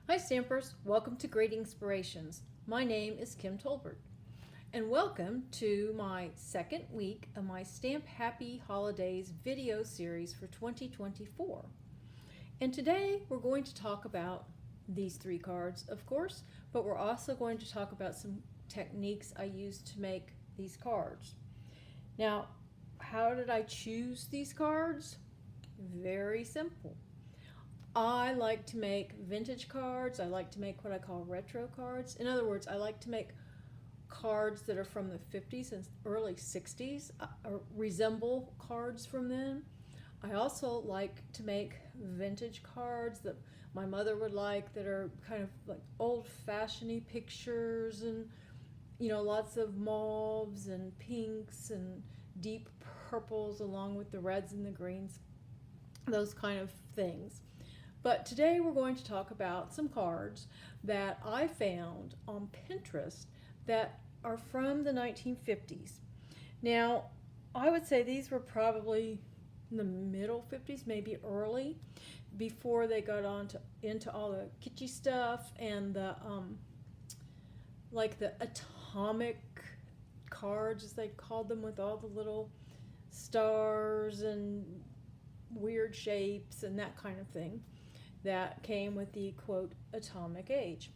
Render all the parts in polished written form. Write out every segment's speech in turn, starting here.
Hi Stampers, welcome to Great Inspirations. My name is Kim Tolbert, and welcome to my second week of my Stamp Happy Holidays video series for 2024. And today we're going to talk about these three cards, of course, but we're also going to talk about some techniques I used to make these cards. Now, how did I choose these cards? Very simple. I like to make vintage cards. I like to make what I call retro cards. In other words, I like to make cards that are from the 50s and early 60s, or resemble cards from then. I also like to make vintage cards that my mother would like, that are kind of like old-fashioned pictures, and lots of mauves and pinks and deep purples along with the reds and the greens, those kind of things. But today we're going to talk about some cards that I found on Pinterest that are from the 1950s. Now, I would say these were probably in the middle 50s, maybe early, before they got into all the kitschy stuff and the like the atomic cards, as they called them, with all the little stars and weird shapes and that kind of thing that came with the quote atomic age.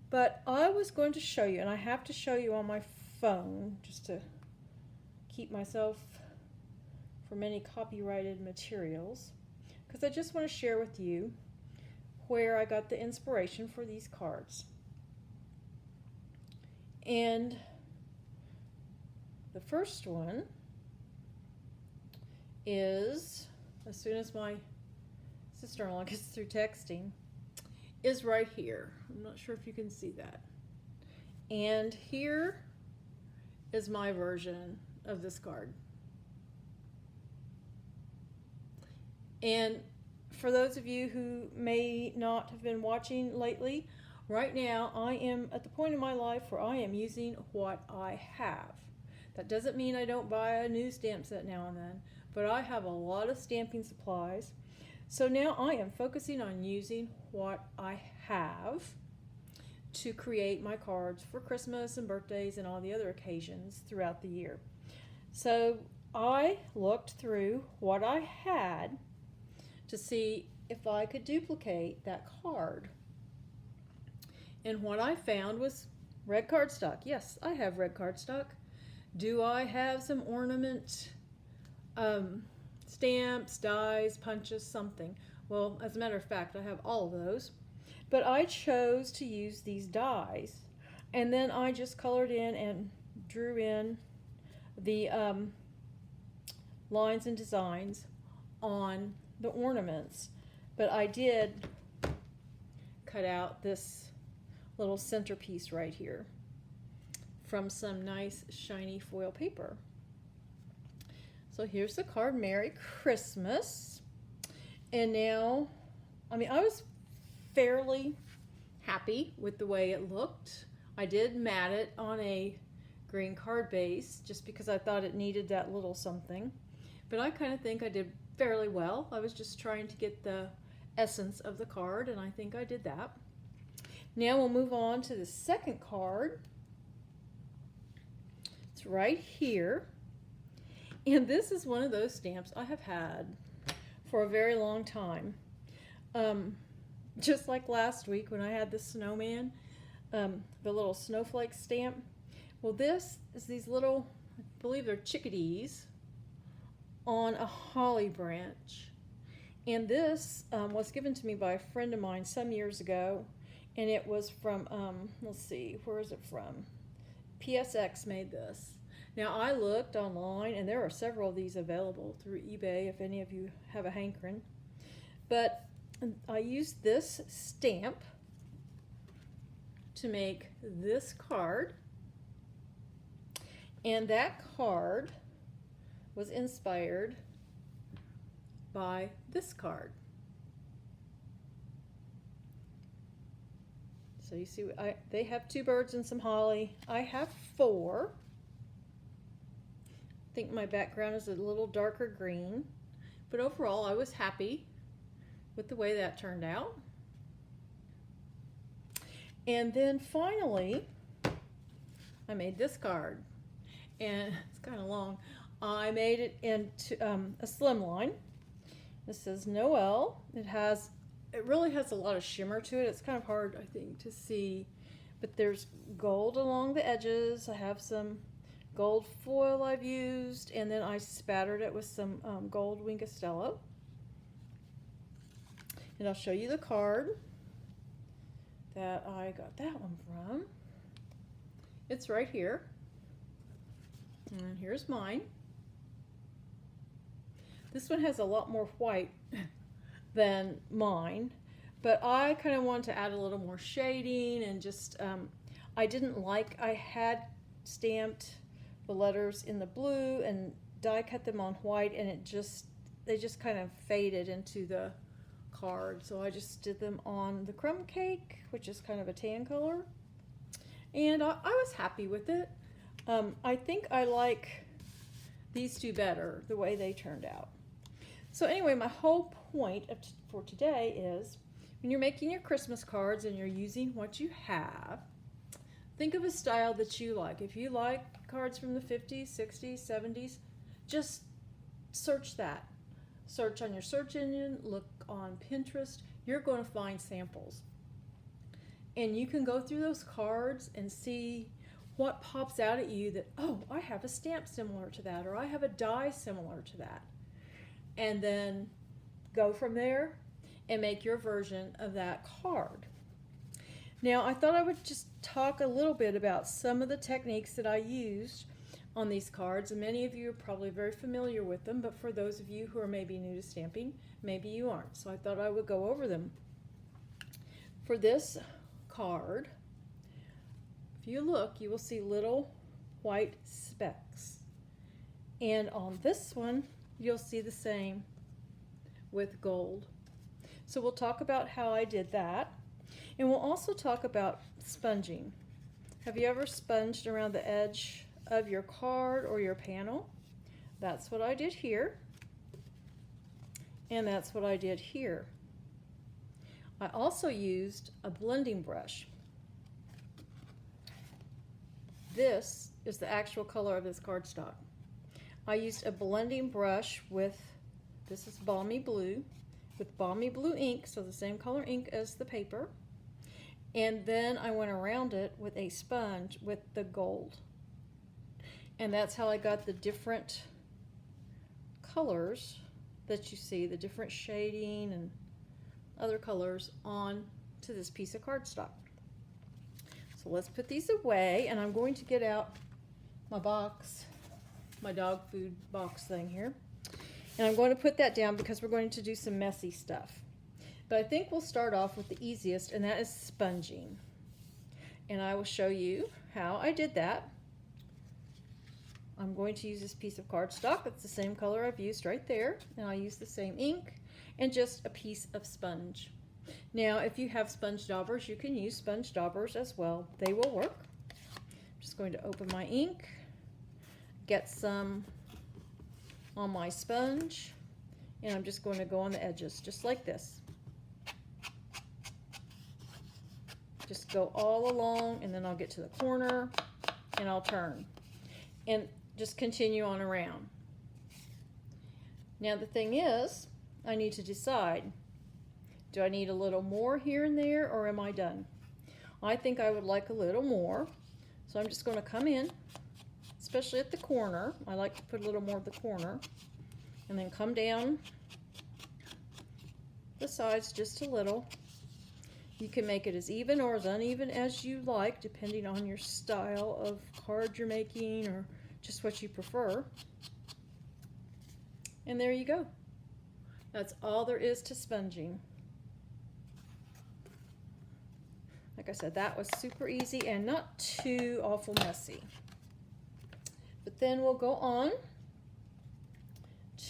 But I was going to show you, and I have to show you on my phone just to keep myself from any copyrighted materials, because I just want to share with you where I got the inspiration for these cards. And the first one is, as soon as my sister-in-law gets through texting, is right here. I'm not sure if you can see that. And here is my version of this card. And for those of you who may not have been watching lately, right now I am at the point in my life where I am using what I have. That doesn't mean I don't buy a new stamp set now and then, but I have a lot of stamping supplies. So now I am focusing on using what I have to create my cards for Christmas and birthdays and all the other occasions throughout the year. So I looked through what I had to see if I could duplicate that card. And what I found was red cardstock. Yes, I have red cardstock. Do I have some ornament stamps, dies, punches, something? Well, as a matter of fact, I have all of those. But I chose to use these dies, and then I just colored in and drew in the lines and designs on the ornaments. But I did cut out this little centerpiece right here from some nice shiny foil paper. So here's the card, Merry Christmas. And now, I was fairly happy with the way it looked. I did mat it on a green card base just because I thought it needed that little something. But I kind of think I did fairly well. I was just trying to get the essence of the card, and I think I did that. Now we'll move on to the second card. It's right here. And this is one of those stamps I have had for a very long time. Just like last week when I had the snowman, the little snowflake stamp. Well, this is these little, I believe they're chickadees, on a holly branch. And this was given to me by a friend of mine some years ago. And it was from, let's see, where is it from? PSX made this. Now, I looked online, and there are several of these available through eBay if any of you have a hankering. But I used this stamp to make this card. And that card was inspired by this card. So you see, they have two birds and some holly. I have four. I think my background is a little darker green, but overall I was happy with the way that turned out. And then finally, I made this card, and it's kind of long. I made it into a slimline. This says Noel. It really has a lot of shimmer to it. It's kind of hard, I think, to see, but there's gold along the edges. I have some gold foil I've used, and then I spattered it with some gold Wink Costello. And I'll show you the card that I got that one from. It's right here. And here's mine. This one has a lot more white than mine, but I kind of wanted to add a little more shading, and just I had stamped the letters in the blue and die cut them on white, and they just kind of faded into the card. So I just did them on the crumb cake, which is kind of a tan color, and I was happy with it. I think I like these two better, the way they turned out. So anyway, my whole point for today is, when you're making your Christmas cards and you're using what you have, think of a style that you like. If you like cards from the 50s, 60s, 70s, just search that. Search on your search engine, look on Pinterest. You're going to find samples. And you can go through those cards and see what pops out at you that, oh, I have a stamp similar to that, or I have a die similar to that. And then go from there and make your version of that card. Now, I thought I would just talk a little bit about some of the techniques that I used on these cards, and many of you are probably very familiar with them, but for those of you who are maybe new to stamping, maybe you aren't. So I thought I would go over them. For this card, if you look, you will see little white specks. And on this one, you'll see the same with gold. So we'll talk about how I did that. And we'll also talk about sponging. Have you ever sponged around the edge of your card or your panel? That's what I did here. And that's what I did here. I also used a blending brush. This is the actual color of this cardstock. I used a blending brush with, this is Balmy Blue, with Balmy Blue ink, so the same color ink as the paper. And then I went around it with a sponge with the gold. And that's how I got the different colors that you see, the different shading and other colors on to this piece of cardstock. So let's put these away, and I'm going to get out my box, my dog food box thing here. And I'm going to put that down because we're going to do some messy stuff. But I think we'll start off with the easiest, and that is sponging. And I will show you how I did that. I'm going to use this piece of cardstock. It's the same color I've used right there. And I'll use the same ink and just a piece of sponge. Now, if you have sponge daubers, you can use sponge daubers as well. They will work. I'm just going to open my ink, get some on my sponge, and I'm just going to go on the edges, just like this. Just go all along, and then I'll get to the corner, and I'll turn. And just continue on around. Now the thing is, I need to decide, do I need a little more here and there, or am I done? I think I would like a little more, so I'm just going to come in, especially at the corner. I like to put a little more at the corner, and then come down the sides just a little. You can make it as even or as uneven as you like, depending on your style of card you're making or just what you prefer. And there you go. That's all there is to sponging. Like I said, that was super easy and not too awful messy. But then we'll go on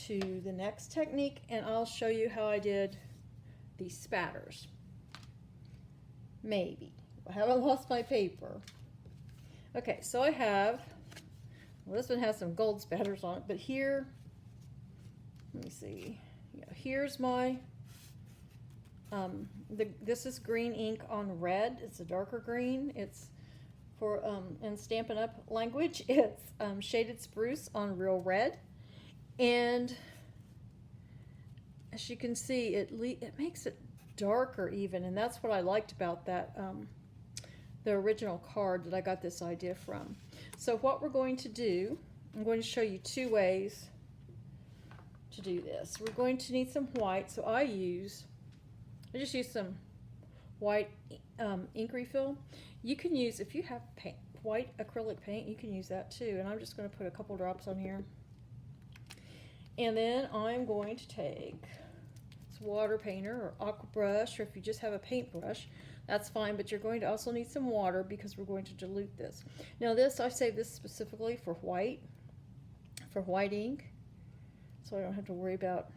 to the next technique, and I'll show you how I did these spatters. Maybe. I haven't lost my paper. Okay, so I have, well, this one has some gold spatters on it, but here, let me see. Yeah, here's my This is green ink on red. It's a darker green. It's for, in Stampin' Up! Language, it's shaded spruce on real red. And as you can see, it makes it darker even, and that's what I liked about that, the original card that I got this idea from. So what we're going to do, I'm going to show you two ways to do this. We're going to need some white, so I just use some white ink refill. You can use, if you have white acrylic paint, you can use that too, and I'm just going to put a couple drops on here. And then I'm going to take this water painter or aqua brush, or if you just have a paintbrush, that's fine, but you're going to also need some water because we're going to dilute this. Now this, I saved this specifically for white ink, so I don't have to worry about,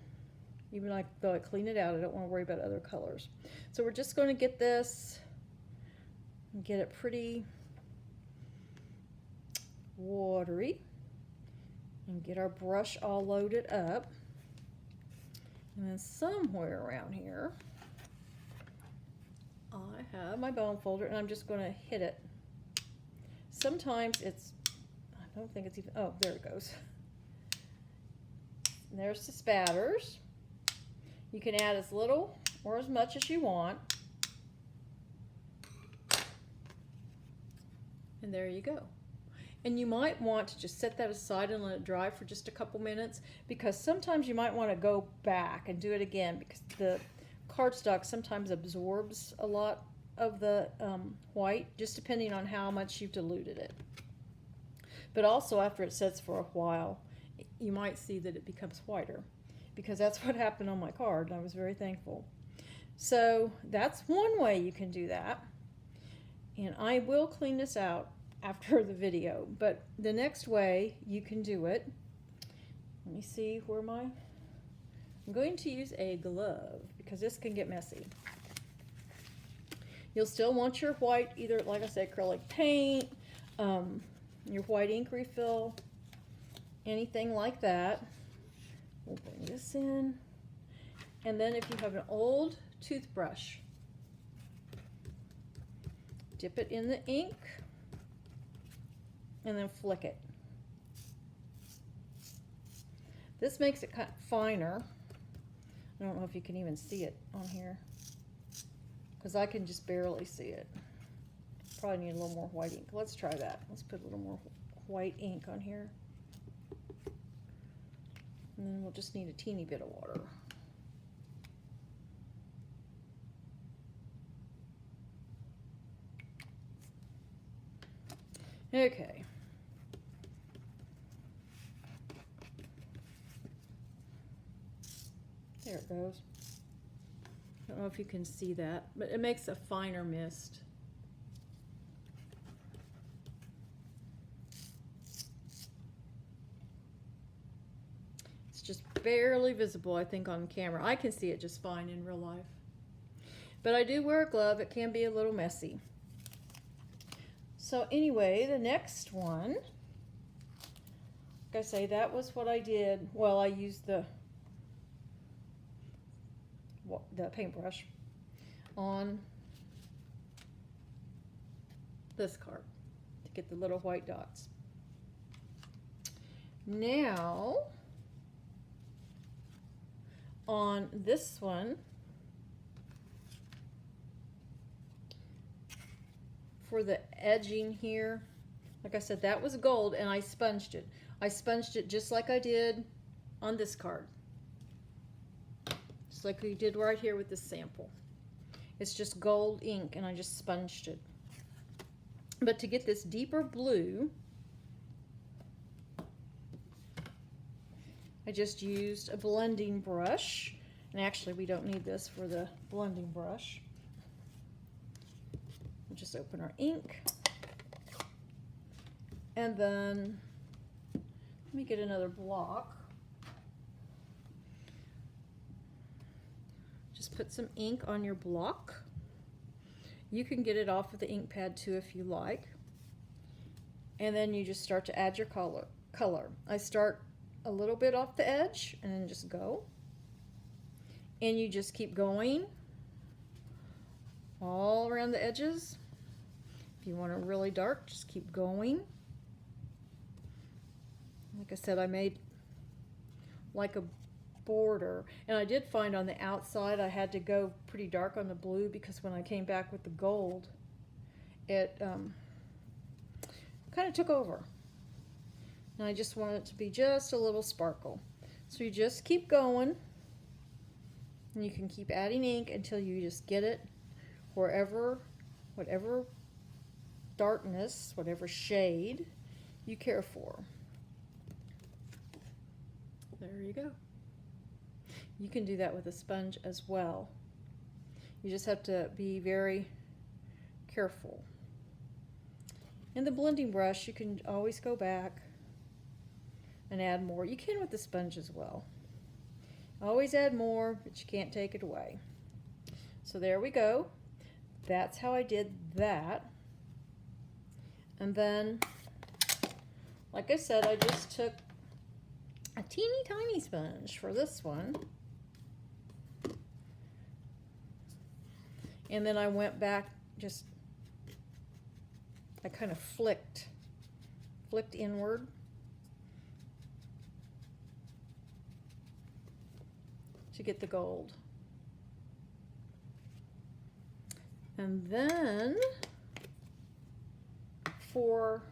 even though I clean it out, I don't want to worry about other colors. So we're just going to get this and get it pretty watery and get our brush all loaded up. And then somewhere around here I have my bone folder, and I'm just going to hit it. Sometimes it's, I don't think it's even, oh, there it goes. And there's the spatters. You can add as little or as much as you want. And there you go. And you might want to just set that aside and let it dry for just a couple minutes, because sometimes you might want to go back and do it again, because the cardstock sometimes absorbs a lot of the white, just depending on how much you've diluted it. But also after it sets for a while, you might see that it becomes whiter, because that's what happened on my card, and I was very thankful. So that's one way you can do that. And I will clean this out after the video, but the next way you can do it, let me see where I'm going to use a glove because this can get messy. You'll still want your white, either, like I said, acrylic paint, your white ink refill, anything like that. We'll bring this in, and then if you have an old toothbrush, dip it in the ink and then flick it. This makes it kind of finer. I don't know if you can even see it on here, because I can just barely see it. Probably need a little more white ink. Let's try that. Let's put a little more white ink on here. And then we'll just need a teeny bit of water. Okay. There it goes. I don't know if you can see that, but it makes a finer mist. It's just barely visible, I think, on camera. I can see it just fine in real life. But I do wear a glove. It can be a little messy. So anyway, the next one, like I say, that was what I did. Well, I used the paintbrush on this card to get the little white dots. Now, on this one, for the edging here, like I said, that was gold, and I sponged it. I sponged it just like I did on this card. Just like we did right here with this sample. It's just gold ink, and I just sponged it. But to get this deeper blue, I just used a blending brush. And actually, we don't need this for the blending brush. We'll just open our ink. And then, let me get another block. Just put some ink on your block. You can get it off of the ink pad too if you like. And then you just start to add your color. I start a little bit off the edge and then just go. And you just keep going all around the edges. If you want it really dark, just keep going. Like I said, I made like a border, and I did find on the outside I had to go pretty dark on the blue because when I came back with the gold, it kind of took over, and I just want it to be just a little sparkle. So you just keep going, and you can keep adding ink until you just get it wherever, whatever darkness, whatever shade you care for. There you go. You can do that with a sponge as well. You just have to be very careful. And the blending brush, you can always go back and add more. You can with the sponge as well. Always add more, but you can't take it away. So there we go. That's how I did that. And then, like I said, I just took a teeny tiny sponge for this one. And then I went back, I kind of flicked inward. To get the gold. And then for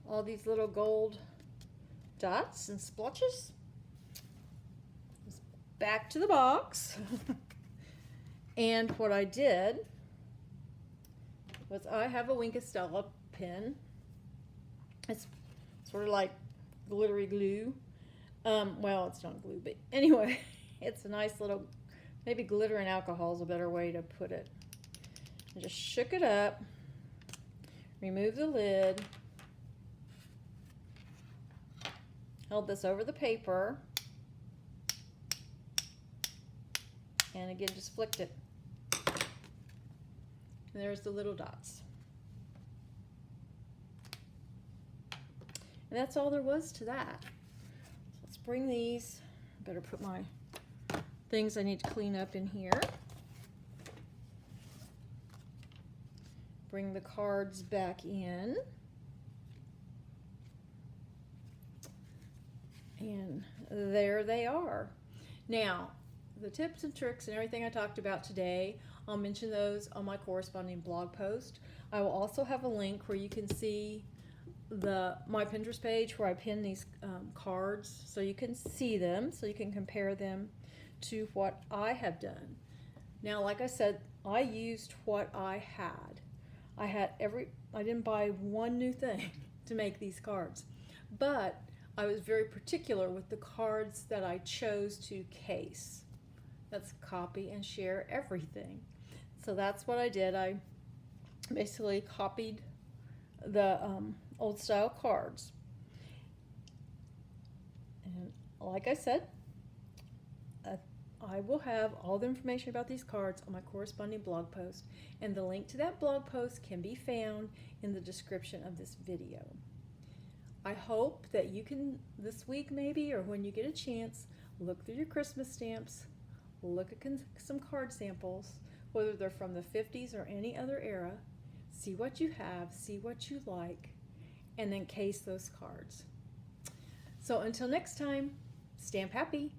all these little gold dots and splotches, back to the box. And what I did was I have a Wink of Stella pen. It's sort of like glittery glue. Well, it's not glue, but anyway, it's a nice little, maybe glitter and alcohol is a better way to put it. I just shook it up, remove the lid, held this over the paper, and again just flicked it. And there's the little dots. And that's all there was to that. Let's bring these, better put my things I need to clean up in here. Bring the cards back in. And there they are. Now, the tips and tricks and everything I talked about today, I'll mention those on my corresponding blog post. I will also have a link where you can see my Pinterest page where I pin these cards so you can see them, so you can compare them to what I have done. Now, like I said, I used what I had. I didn't buy one new thing to make these cards, but I was very particular with the cards that I chose to case. That's copy and share everything. So that's what I did. I basically copied the old style cards. And like I said, I will have all the information about these cards on my corresponding blog post, and the link to that blog post can be found in the description of this video. I hope that you can, this week maybe, or when you get a chance, look through your Christmas stamps, look at some card samples, whether they're from the 50s or any other era, see what you have, see what you like, and then case those cards. So until next time, stamp happy.